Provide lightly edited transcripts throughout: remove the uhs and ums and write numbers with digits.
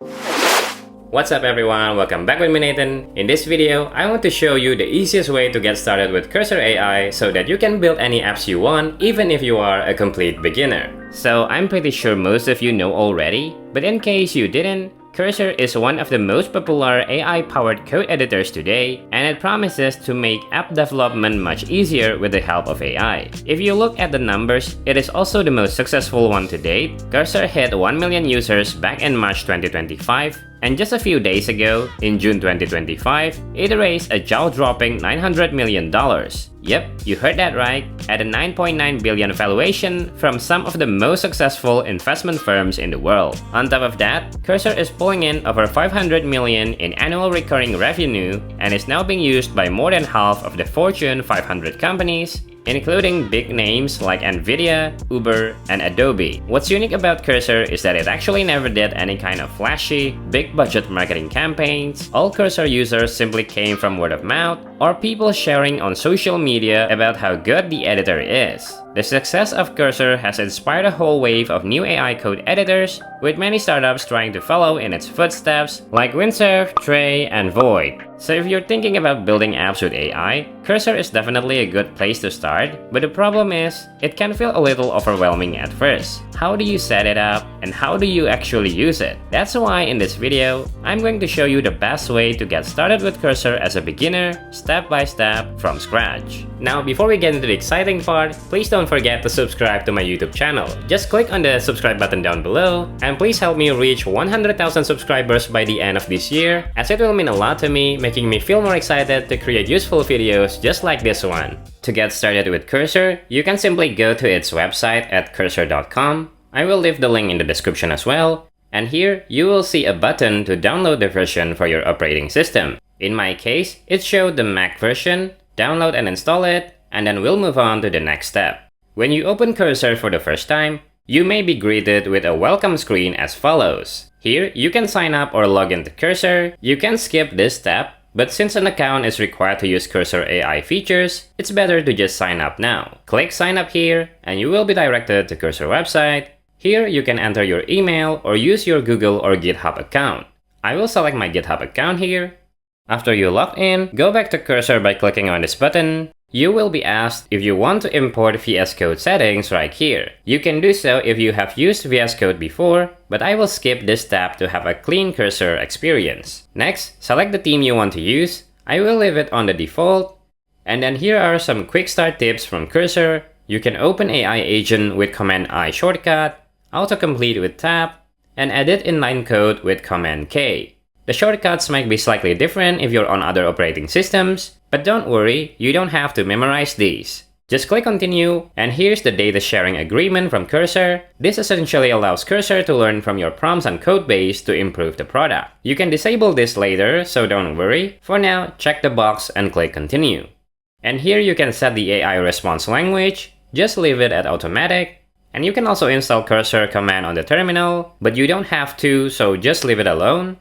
What's up everyone, welcome back with me Nathan. In this video, I want to show you the easiest way to get started with Cursor AI so that you can build any apps you want even if you are a complete beginner. So I'm pretty sure most of you know already, but in case you didn't, Cursor is one of the most popular AI-powered code editors today, and it promises to make app development much easier with the help of AI. If you look at the numbers, it is also the most successful one to date. Cursor hit 1 million users back in March 2025, and just a few days ago, in June 2025, it raised a jaw-dropping $900 million. Yep, you heard that right, at a 9.9 billion valuation from some of the most successful investment firms in the world. On top of that, Cursor is pulling in over 500 million in annual recurring revenue and is now being used by more than half of the Fortune 500 companies, including big names like Nvidia, Uber, and Adobe. What's unique about Cursor is that it actually never did any kind of flashy, big-budget marketing campaigns. All Cursor users simply came from word of mouth or people sharing on social media about how good the editor is. The success of Cursor has inspired a whole wave of new AI code editors, with many startups trying to follow in its footsteps, like Windsurf, Tray, and Void. So if you're thinking about building apps with AI, Cursor is definitely a good place to start, but the problem is, it can feel a little overwhelming at first. How do you set it up, and how do you actually use it? That's why in this video, I'm going to show you the best way to get started with Cursor as a beginner, step by step, from scratch. Now, before we get into the exciting part, please don't forget to subscribe to my YouTube channel. Just click on the subscribe button down below, and please help me reach 100,000 subscribers by the end of this year, as it will mean a lot to me, making me feel more excited to create useful videos just like this one. To get started with Cursor, you can simply go to its website at cursor.com. I will leave the link in the description as well. And here, you will see a button to download the version for your operating system. In my case, it showed the Mac version. Download and install it, and then we'll move on to the next step. When you open Cursor for the first time, you may be greeted with a welcome screen as follows. Here, you can sign up or log into Cursor. You can skip this step, but since an account is required to use Cursor AI features, it's better to just sign up now. Click sign up here, and you will be directed to Cursor website. Here, you can enter your email or use your Google or GitHub account. I will select my GitHub account here. After you log in, go back to Cursor by clicking on this button. You will be asked if you want to import VS Code settings right here. You can do so if you have used VS Code before, but I will skip this step to have a clean Cursor experience. Next, select the theme you want to use. I will leave it on the default. And then here are some quick start tips from Cursor. You can open AI Agent with Command-I shortcut, autocomplete with Tab, and edit inline code with Command-K. The shortcuts might be slightly different if you're on other operating systems, but don't worry, you don't have to memorize these. Just click continue, and here's the data sharing agreement from Cursor. This essentially allows Cursor to learn from your prompts and codebase to improve the product. You can disable this later, so don't worry. For now, check the box and click continue. And here you can set the AI response language. Just leave it at automatic. And you can also install Cursor command on the terminal, but you don't have to, so just leave it alone.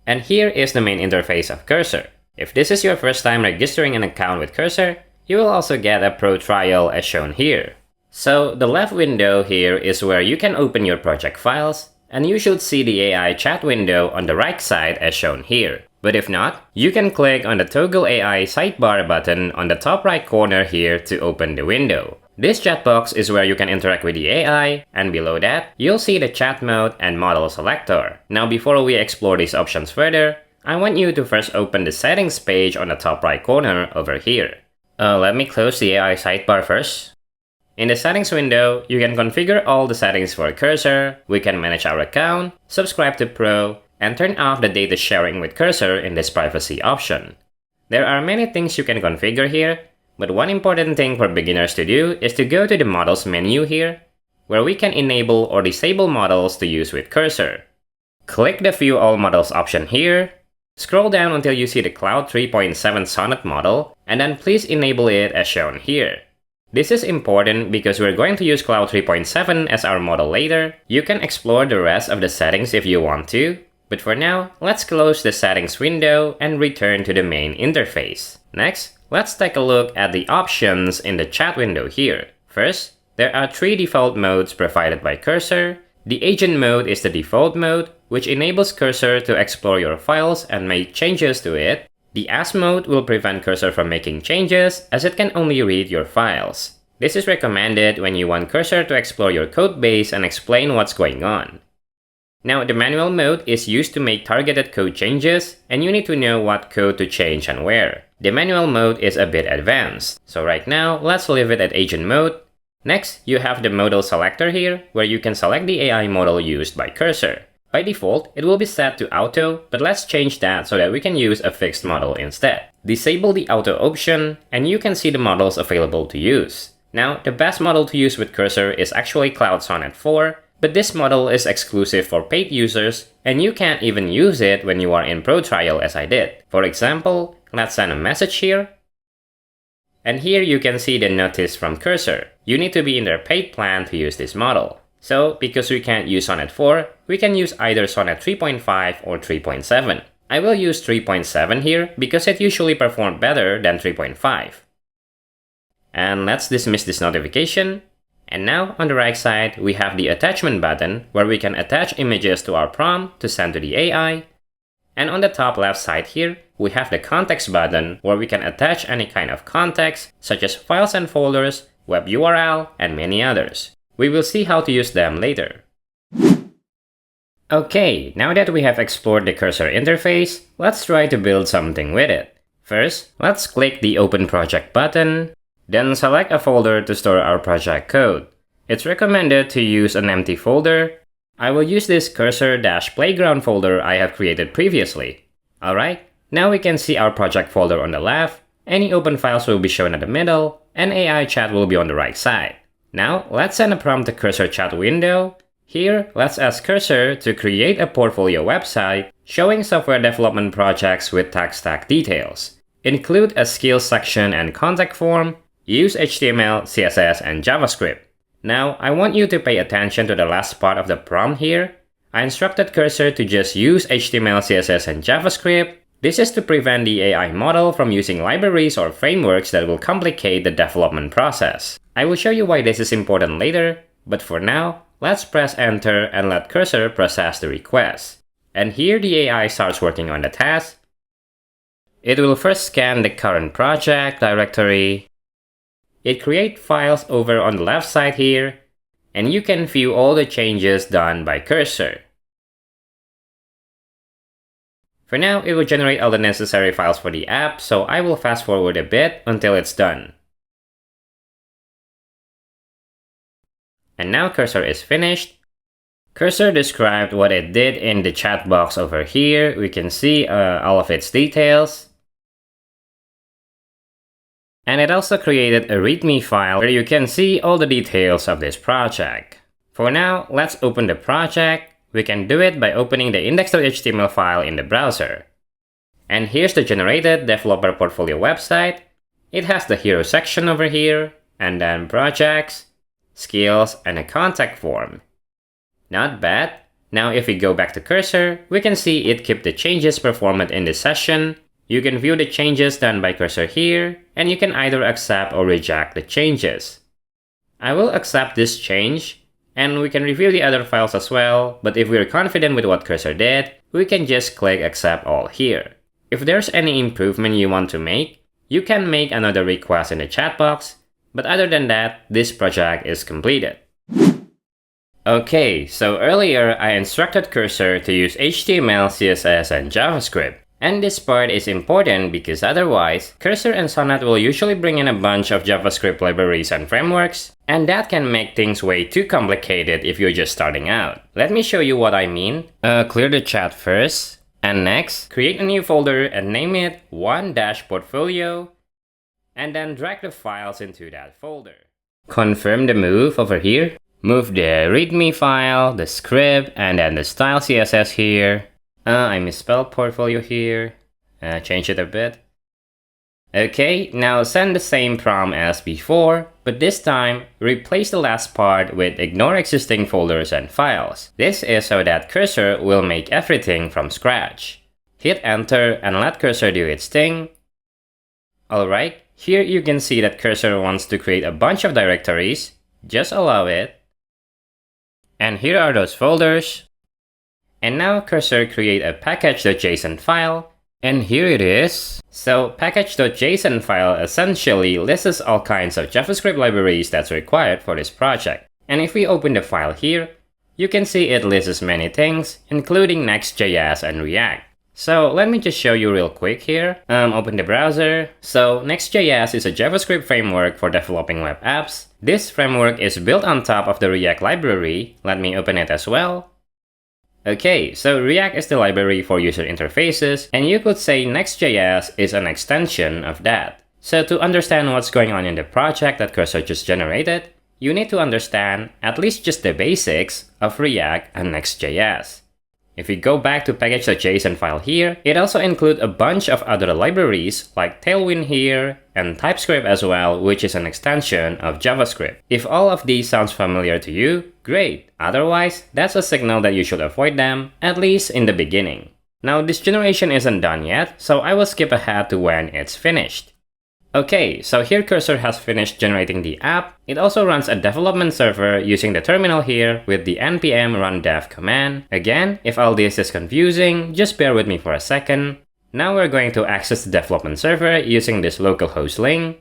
And here is the main interface of Cursor. If this is your first time registering an account with Cursor, you will also get a pro trial as shown here. So the left window here is where you can open your project files, and you should see the AI chat window on the right side as shown here. But if not, you can click on the Toggle AI sidebar button on the top right corner here to open the window. This chat box is where you can interact with the AI, and below that, you'll see the chat mode and model selector. Now before we explore these options further, I want you to first open the settings page on the top right corner over here. Let me close the AI sidebar first. In the settings window, you can configure all the settings for Cursor, we can manage our account, subscribe to Pro, and turn off the data sharing with Cursor in this privacy option. There are many things you can configure here, but one important thing for beginners to do is to go to the Models menu here, where we can enable or disable models to use with Cursor. Click the View All Models option here, scroll down until you see the Cloud 3.7 Sonnet model, and then please enable it as shown here. This is important because we're going to use Cloud 3.7 as our model later. You can explore the rest of the settings if you want to, but for now, let's close the settings window and return to the main interface. Next, let's take a look at the options in the chat window here. First, there are 3 default modes provided by Cursor. The agent mode is the default mode, which enables Cursor to explore your files and make changes to it. The Ask mode will prevent Cursor from making changes, as it can only read your files. This is recommended when you want Cursor to explore your code base and explain what's going on. Now, the manual mode is used to make targeted code changes, and you need to know what code to change and where. The manual mode is a bit advanced, so right now, let's leave it at agent mode. Next, you have the model selector here, where you can select the AI model used by Cursor. By default, it will be set to auto, but let's change that so that we can use a fixed model instead. Disable the auto option, and you can see the models available to use. Now, the best model to use with Cursor is actually Cloud Sonnet 4, but this model is exclusive for paid users, and you can't even use it when you are in pro trial as I did. For example, let's send a message here. And here you can see the notice from Cursor. You need to be in their paid plan to use this model. So, because we can't use Sonnet 4, we can use either Sonnet 3.5 or 3.7. I will use 3.7 here because it usually performs better than 3.5. And let's dismiss this notification. And now, on the right side, we have the attachment button where we can attach images to our prompt to send to the AI. And on the top left side here, we have the context button where we can attach any kind of context, such as files and folders, web URL, and many others. We will see how to use them later. Okay, now that we have explored the Cursor interface, let's try to build something with it. First, let's click the Open Project button. Then select a folder to store our project code. It's recommended to use an empty folder. I will use this cursor-playground folder I have created previously. Alright, now we can see our project folder on the left, any open files will be shown at the middle, and AI chat will be on the right side. Now, let's send a prompt to Cursor chat window. Here, let's ask Cursor to create a portfolio website showing software development projects with tech stack details. Include a skills section and contact form. Use HTML, CSS, and JavaScript. Now, I want you to pay attention to the last part of the prompt here. I instructed Cursor to just use HTML, CSS, and JavaScript. This is to prevent the AI model from using libraries or frameworks that will complicate the development process. I will show you why this is important later, but for now, let's press enter and let Cursor process the request. And here the AI starts working on the task. It will first scan the current project directory. It creates files over on the left side here, and you can view all the changes done by Cursor. For now, it will generate all the necessary files for the app, so I will fast forward a bit until it's done. And now Cursor is finished. Cursor described what it did in the chat box over here. We can see all of its details. And it also created a README file where you can see all the details of this project. For now, let's open the project. We can do it by opening the index.html file in the browser. And here's the generated developer portfolio website. It has the hero section over here, and then projects, skills, and a contact form. Not bad. Now if we go back to Cursor, we can see it kept the changes performed in this session. You can view the changes done by Cursor here, and you can either accept or reject the changes. I will accept this change, and we can review the other files as well, but if we are confident with what Cursor did, we can just click accept all here. If there's any improvement you want to make, you can make another request in the chat box, but other than that, this project is completed. Okay, so earlier I instructed Cursor to use HTML, CSS, and JavaScript. And this part is important because otherwise, Cursor and Sonnet will usually bring in a bunch of JavaScript libraries and frameworks, and that can make things way too complicated if you're just starting out. Let me show you what I mean. Clear the chat first, and next, create a new folder and name it 1-portfolio, and then drag the files into that folder. Confirm the move over here. Move the README file, the script, and then the style CSS here. I misspelled portfolio here. Change it a bit. Okay, now send the same prompt as before, but this time, replace the last part with ignore existing folders and files. This is so that Cursor will make everything from scratch. Hit enter and let Cursor do its thing. Alright, here you can see that Cursor wants to create a bunch of directories. Just allow it. And here are those folders. And now Cursor create a package.json file, and here it is. So package.json file essentially lists all kinds of JavaScript libraries that's required for this project. And if we open the file here, you can see it lists many things, including Next.js and React. So let me just show you real quick here. Open the browser. So Next.js is a JavaScript framework for developing web apps. This framework is built on top of the React library. Let me open it as well. Okay, so React is the library for user interfaces, and you could say Next.js is an extension of that. So to understand what's going on in the project that Cursor just generated, you need to understand at least just the basics of React and Next.js. If we go back to package.json file here, it also includes a bunch of other libraries like Tailwind here and TypeScript as well, which is an extension of JavaScript. If all of these sounds familiar to you, great. Otherwise, that's a signal that you should avoid them, at least in the beginning. Now this generation isn't done yet, so I will skip ahead to when it's finished. Okay, so here Cursor has finished generating the app. It also runs a development server using the terminal here with the npm run dev command. Again, if all this is confusing, just bear with me for a second. Now we're going to access the development server using this localhost link.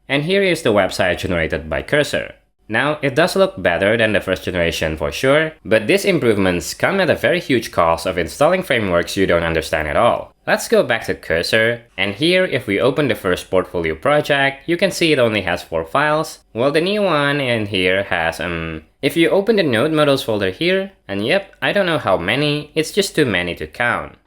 And here is the website generated by Cursor. Now, it does look better than the first generation for sure, but these improvements come at a very huge cost of installing frameworks you don't understand at all. Let's go back to Cursor, and here if we open the first portfolio project, you can see it only has 4 files, while the new one in here has, if you open the node models folder here, and yep, I don't know how many, it's just too many to count.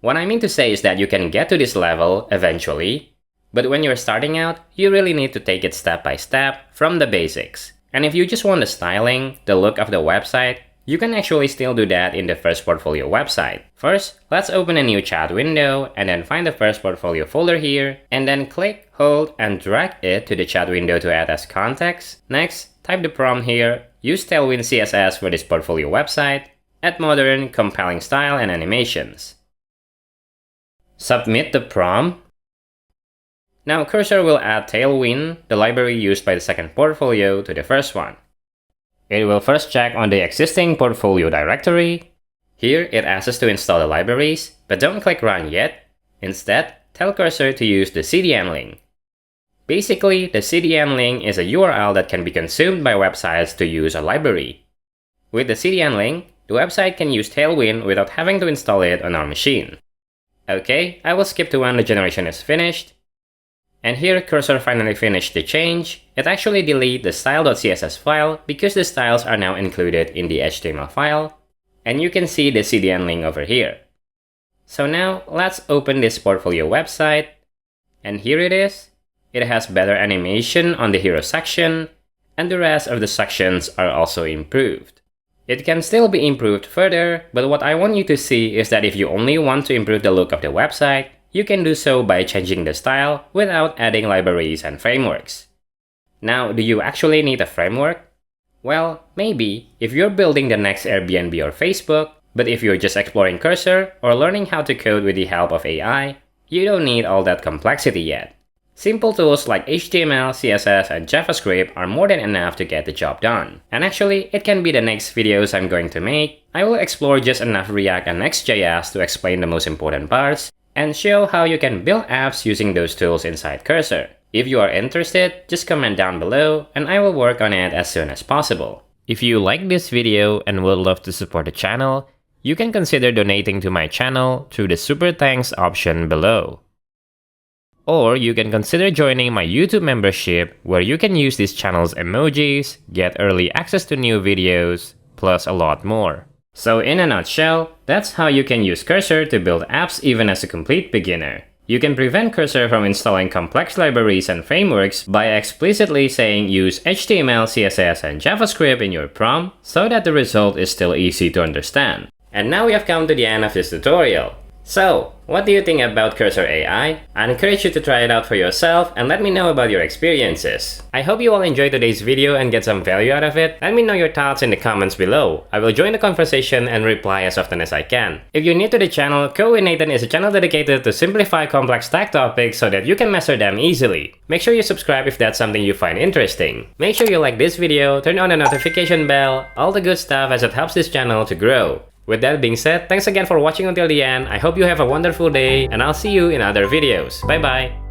What I mean to say is that you can get to this level eventually, but when you're starting out, you really need to take it step by step from the basics. And if you just want the styling, the look of the website, you can actually still do that in the first portfolio website. First, let's open a new chat window and then find the first portfolio folder here, and then click, hold, and drag it to the chat window to add as context. Next, type the prompt here, use Tailwind CSS for this portfolio website, add modern, compelling style and animations. Submit the prompt. Now Cursor will add Tailwind, the library used by the second portfolio, to the first one. It will first check on the existing portfolio directory. Here it asks us to install the libraries, but don't click run yet. Instead, tell Cursor to use the CDN link. Basically, the CDN link is a URL that can be consumed by websites to use a library. With the CDN link, the website can use Tailwind without having to install it on our machine. Okay, I will skip to when the generation is finished. And here Cursor finally finished the change. It actually deleted the style.css file because the styles are now included in the HTML file. And you can see the CDN link over here. So now let's open this portfolio website. And here it is. It has better animation on the hero section, and the rest of the sections are also improved. It can still be improved further, but what I want you to see is that if you only want to improve the look of the website, you can do so by changing the style without adding libraries and frameworks. Now, do you actually need a framework? Well, maybe if you're building the next Airbnb or Facebook, but if you're just exploring Cursor or learning how to code with the help of AI, you don't need all that complexity yet. Simple tools like HTML, CSS, and JavaScript are more than enough to get the job done. And actually, it can be the next videos I'm going to make. I will explore just enough React and Next.js to explain the most important parts, and show how you can build apps using those tools inside Cursor. If you are interested, just comment down below and I will work on it as soon as possible. If you like this video and would love to support the channel, you can consider donating to my channel through the Super Thanks option below. Or you can consider joining my YouTube membership where you can use this channel's emojis, get early access to new videos, plus a lot more. So in a nutshell, that's how you can use Cursor to build apps even as a complete beginner. You can prevent Cursor from installing complex libraries and frameworks by explicitly saying use HTML, CSS, and JavaScript in your prompt so that the result is still easy to understand. And now we have come to the end of this tutorial. So, what do you think about Cursor AI? I encourage you to try it out for yourself and let me know about your experiences. I hope you all enjoyed today's video and get some value out of it. Let me know your thoughts in the comments below. I will join the conversation and reply as often as I can. If you're new to the channel, Code with Nathan is a channel dedicated to simplify complex tech topics so that you can master them easily. Make sure you subscribe if that's something you find interesting. Make sure you like this video, turn on the notification bell, all the good stuff as it helps this channel to grow. With that being said, thanks again for watching until the end. I hope you have a wonderful day and I'll see you in other videos. Bye bye!